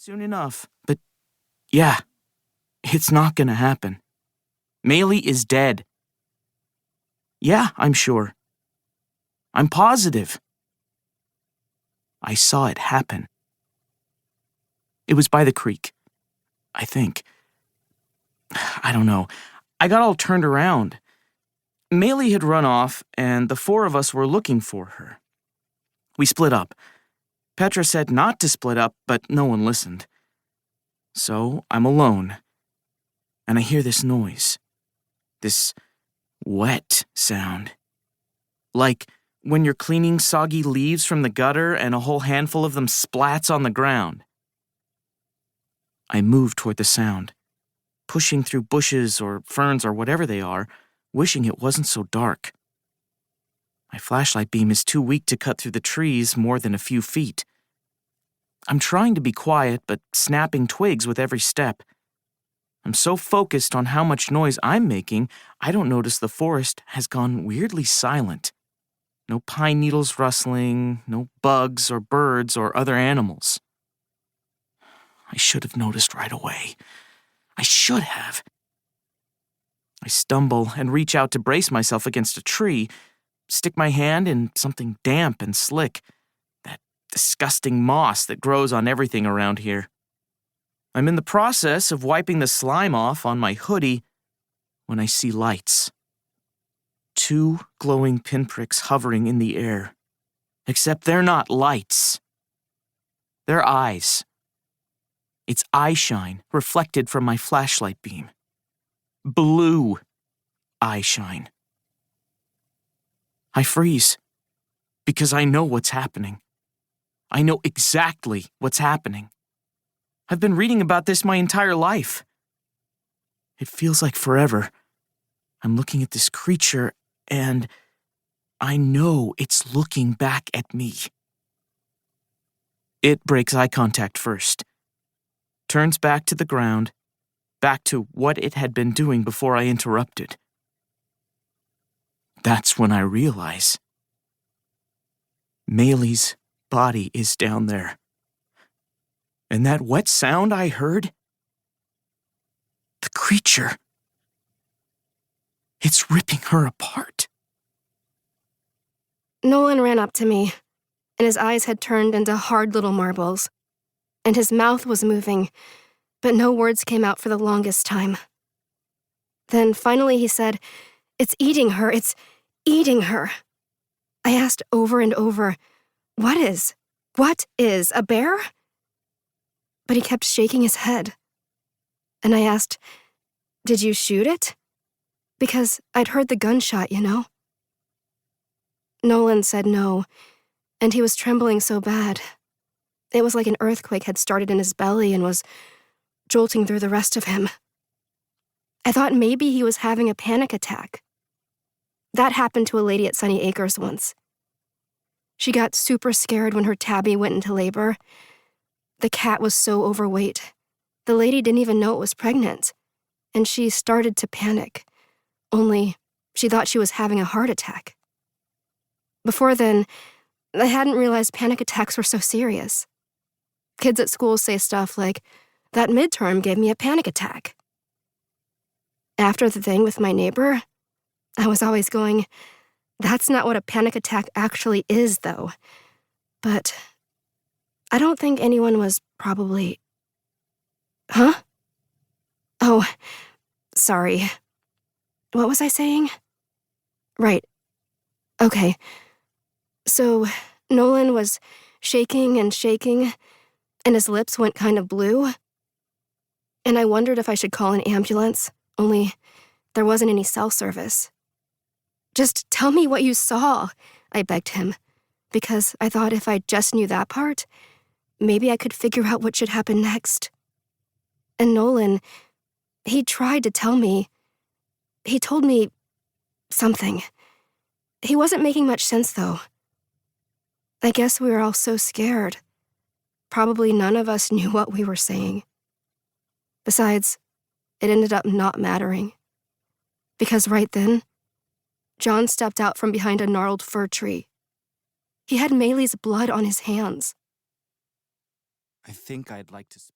soon enough. But yeah, it's not gonna happen. Maylie is dead. Yeah, I'm sure. I'm positive. I saw it happen. It was by the creek, I think. I don't know. I got all turned around. Maylie had run off, and the four of us were looking for her. We split up. Petra said not to split up, but no one listened. So I'm alone, and I hear this noise. This wet sound. Like when you're cleaning soggy leaves from the gutter and a whole handful of them splats on the ground. I move toward the sound, pushing through bushes or ferns or whatever they are, wishing it wasn't so dark. My flashlight beam is too weak to cut through the trees more than a few feet. I'm trying to be quiet, but snapping twigs with every step. I'm so focused on how much noise I'm making, I don't notice the forest has gone weirdly silent. No pine needles rustling, no bugs or birds or other animals. I should have noticed right away. I should have. I stumble and reach out to brace myself against a tree, stick my hand in something damp and slick, that disgusting moss that grows on everything around here. I'm in the process of wiping the slime off on my hoodie when I see lights. 2 glowing pinpricks hovering in the air. Except they're not lights. They're eyes. It's eye shine reflected from my flashlight beam. Blue eye shine. I freeze because I know what's happening. I know exactly what's happening. I've been reading about this my entire life. It feels like forever. I'm looking at this creature and I know it's looking back at me. It breaks eye contact first, turns back to the ground, back to what it had been doing before I interrupted. That's when I realize Maylie's body is down there. And that wet sound I heard? The creature. It's ripping her apart. Nolan ran up to me, and his eyes had turned into hard little marbles, and his mouth was moving, but no words came out for the longest time. Then finally he said, "It's eating her, it's eating her." I asked over and over, What is, a bear? But he kept shaking his head. And I asked, "Did you shoot it?" Because I'd heard the gunshot, you know. Nolan said no, and he was trembling so bad. It was like an earthquake had started in his belly and was jolting through the rest of him. I thought maybe he was having a panic attack. That happened to a lady at Sunny Acres once. She got super scared when her tabby went into labor. The cat was so overweight. The lady didn't even know it was pregnant, and she started to panic. Only she thought she was having a heart attack. Before then, I hadn't realized panic attacks were so serious. Kids at school say stuff like, "That midterm gave me a panic attack." After the thing with my neighbor, I was always going, "That's not what a panic attack actually is, though." But I don't think anyone was probably... Huh? Oh, sorry. What was I saying? Right. Okay. So Nolan was shaking, and his lips went kind of blue. And I wondered if I should call an ambulance, only there wasn't any cell service. "Just tell me what you saw," I begged him, because I thought if I just knew that part, maybe I could figure out what should happen next. And Nolan, he tried to tell me. He told me something. He wasn't making much sense, though. I guess we were all so scared. Probably none of us knew what we were saying. Besides, it ended up not mattering. Because right then, John stepped out from behind a gnarled fir tree. He had Maylie's blood on his hands. I think I'd like to speak.